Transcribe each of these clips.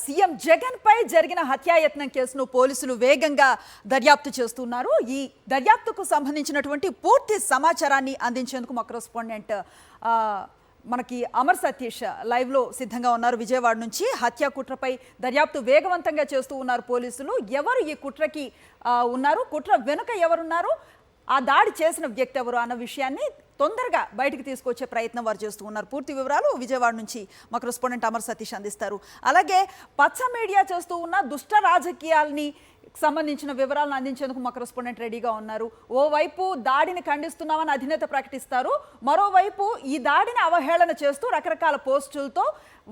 CM Jagan పై జరిగిన హత్యాయత్నం కేసును పోలీసులు వేగంగా దర్యాప్తు చేస్తున్నారు. ఈ దర్యాప్తుకు సంబంధించినటువంటి పూర్తి సమాచారాన్ని అందించేందుకు మా కరెస్పాండెంట్ మనకి అమర్ సతీష్ లైవ్ లో సిద్ధంగా ఉన్నారు. విజయవాడ నుంచి హత్య కుట్రపై దర్యాప్తు వేగవంతంగా చేస్తూ ఉన్నారు పోలీసులు. ఎవరు ఈ కుట్రకి ఉన్నారు, కుట్ర వెనుక ఎవరున్నారు, ఆ దాడి చేసిన వ్యక్తి ఎవరు అన్న విషయాన్ని తొందరగా బయటికి తీసుకొచ్చే ప్రయత్నం వారు చేస్తూ ఉన్నారు. పూర్తి వివరాలు విజయవాడ నుంచి మా కరెస్పాండెంట్ అమర్ సతీష్ అందిస్తారు. అలాగే పచ్చ మీడియా చేస్తూ ఉన్న దుష్ట రాజకీయాల్ని సంబంధించిన వివరాలను అందించేందుకు మా కరెస్పాండెంట్ రెడీగా ఉన్నారు. ఓవైపు దాడిని ఖండిస్తున్నామని అధినేత ప్రకటిస్తారు, మరోవైపు ఈ దాడిని అవహేళన చేస్తూ రకరకాల పోస్టులతో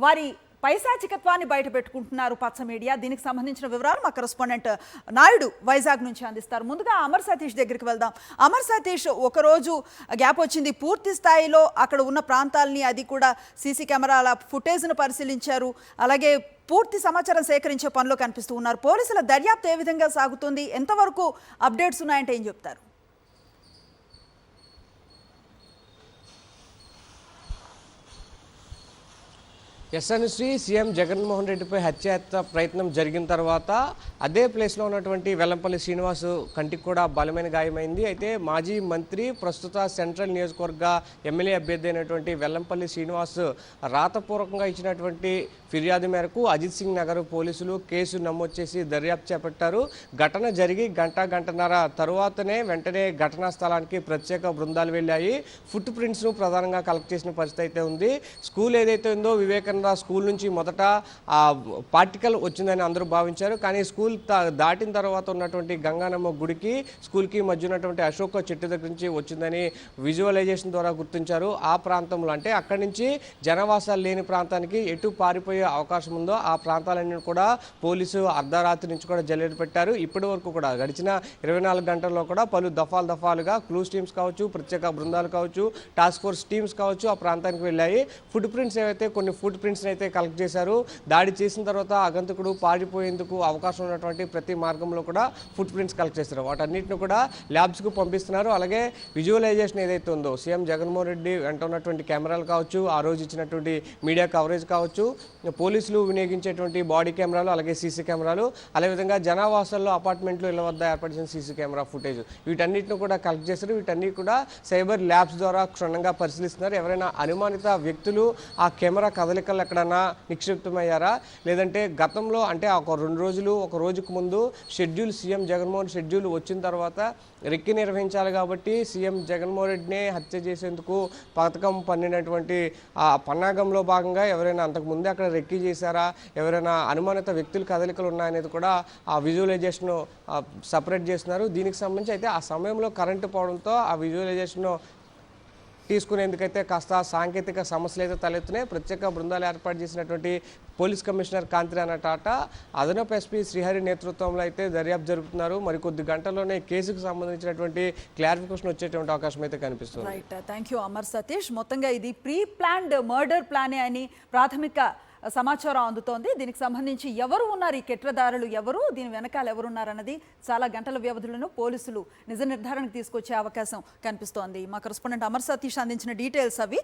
వారి పైశాచికత్వాన్ని బయట పెట్టుకుంటున్నారు పచ్చ మీడియా. దీనికి సంబంధించిన వివరాలు మా కరెస్పాండెంట్ నాయుడు వైజాగ్ నుంచి అందిస్తారు. ముందుగా అమర్ సతీష్ దగ్గరికి వెళ్దాం. అమర్ సతీష్, ఒకరోజు గ్యాప్ వచ్చింది, పూర్తి స్థాయిలో అక్కడ ఉన్న ప్రాంతాలని, అది కూడా సీసీ కెమెరాల ఫుటేజ్ను పరిశీలించారు. అలాగే పూర్తి సమాచారం సేకరించే పనిలో కనిపిస్తూ ఉన్నారు. పోలీసుల దర్యాప్తు ఏ విధంగా సాగుతుంది, ఎంతవరకు అప్డేట్స్ ఉన్నాయంటే ఏం చెప్తారు? ఎస్ఎన్శ్రీ సీఎం జగన్మోహన్ రెడ్డిపై హత్యాయత్న ప్రయత్నం జరిగిన తర్వాత అదే ప్లేస్లో ఉన్నటువంటి వెల్లంపల్లి శ్రీనివాస్ కంటికి కూడా బలమైన గాయమైంది. అయితే మాజీ మంత్రి, ప్రస్తుత సెంట్రల్ నియోజకవర్గ ఎమ్మెల్యే అభ్యర్థి అయినటువంటి వెల్లంపల్లి శ్రీనివాస్ రాతపూర్వకంగా ఇచ్చినటువంటి ఫిర్యాదు మేరకు అజిత్ సింగ్ నగర్ పోలీసులు కేసు నమోదు చేసి దర్యాప్తు చేపట్టారు. ఘటన జరిగి గంటన్నర తరువాతనే వెంటనే ఘటనా స్థలానికి ప్రత్యేక బృందాలు వెళ్ళాయి. ఫుట్ ప్రింట్స్ను ప్రధానంగా కలెక్ట్ చేసిన పరిస్థితి అయితే ఉంది. స్కూల్ ఏదైతే ఉందో వివేకానంద స్కూల్ నుంచి మొదట పార్టికల్ వచ్చిందని అందరూ భావించారు. కానీ స్కూల్ దాటిన తర్వాత ఉన్నటువంటి గంగానమ్మ గుడికి స్కూల్కి మధ్య ఉన్నటువంటి అశోక చెట్టు దగ్గర నుంచి వచ్చిందని విజువలైజేషన్ ద్వారా గుర్తించారు. ఆ ప్రాంతంలో, అంటే అక్కడి నుంచి జనవాసాలు లేని ప్రాంతానికి ఎటు పారిపోయే అవకాశం ఉందో ఆ ప్రాంతాలన్నీ కూడా పోలీసు అర్ధరాత్రి నుంచి కూడా జల్లెడ పెట్టారు. ఇప్పటి వరకు కూడా గడిచిన 24 గంటల్లో కూడా పలు దఫాలుగా క్లూస్ టీమ్స్ కావచ్చు, ప్రత్యేక బృందాలు కావచ్చు, టాస్క్ ఫోర్స్ టీమ్స్ కావచ్చు ఆ ప్రాంతానికి వెళ్ళాయి. ఫుట్ ప్రింట్స్ ఏవైతే కొన్ని ఫుట్ ప్రింట్స్ని అయితే కలెక్ట్ చేశారు. దాడి చేసిన తర్వాత ఆగంతకుడు పారిపోయేందుకు అవకాశం ఉన్నటువంటి ప్రతి మార్గంలో కూడా ఫుట్ ప్రింట్స్ కలెక్ట్ చేశారు. వాటన్నిటిని కూడా ల్యాబ్స్కు పంపిస్తున్నారు. అలాగే విజువలైజేషన్ ఏదైతే ఉందో సీఎం జగన్మోహన్ రెడ్డి వెంట ఉన్నటువంటి కెమెరాలు కావచ్చు, ఆ రోజు ఇచ్చినటువంటి మీడియా కవరేజ్ కావచ్చు, పోలీసులు వినియోగించేటువంటి బాడీ కెమెరాలు, అలాగే సీసీ కెమెరాలు, అదేవిధంగా జనావాసాల్లో అపార్ట్మెంట్లు ఇళ్ల వద్ద ఏర్పడిన సీసీ కెమెరా ఫుటేజ్, వీటన్నిటిని కూడా కలెక్ట్ చేశారు. వీటన్ని కూడా సైబర్ ల్యాబ్స్ ద్వారా క్షుణ్ణంగా పరిశీలిస్తున్నారు. ఎవరైనా అనుమానిత వ్యక్తులు ఆ కెమెరా కదలికలు ఎక్కడన్నా నిక్షిప్తమయ్యారా, లేదంటే గతంలో అంటే ఒక 2 రోజులు, ఒక రోజుకు ముందు సీఎం జగన్మోహన్ షెడ్యూల్ వచ్చిన తర్వాత రెక్కి నిర్వహించాలి కాబట్టి సీఎం జగన్మోహన్ రెడ్డిని హత్య చేసేందుకు పథకం పన్నినటువంటి ఆ పన్నాగంలో భాగంగా ఎవరైనా అంతకుముందే అక్కడ రెక్కి చేశారా, ఎవరైనా అనుమానిత వ్యక్తుల కదలికలు ఉన్నాయనేది కూడా ఆ విజువలైజేషన్ సపరేట్ చేస్తున్నారు. దీనికి సంబంధించి అయితే ఆ సమయంలో కరెంటు పోవడంతో ఆ విజువలైజేషన్ తీసుకునేందుకైతే కాస్త సాంకేతిక సమస్యలు అయితే తలెత్తున్నాయి. ప్రత్యేక బృందాలు ఏర్పాటు చేసినటువంటి పోలీస్ కమిషనర్ కాంతిరాణ టాటా, అదనపు ఎస్పీ శ్రీహరి నేతృత్వంలో అయితే దర్యాప్తు జరుపుతున్నారు. మరికొద్ది గంటల్లోనే కేసుకు సంబంధించినటువంటి క్లారిఫికేషన్ వచ్చేటువంటి అవకాశం అయితే కనిపిస్తుంది. Right, thank you Amar Satish. మొత్తంగా ఇది ప్రీ ప్లాన్డ్ మర్డర్ ప్లానే అని ప్రాథమిక సమాచారం అందుతోంది. దీనికి సంబంధించి ఎవరు ఉన్నారు, ఈ కుట్రదారులు ఎవరు, దీని వెనకాల ఎవరున్నారన్నది చాలా గంటల వ్యవధిలోనూ పోలీసులు నిజ నిర్ధారణకు తీసుకొచ్చే అవకాశం కనిపిస్తోంది. మా కరెస్పాండెంట్ అమర్ సతీష్ అందించిన డీటెయిల్స్ అవి.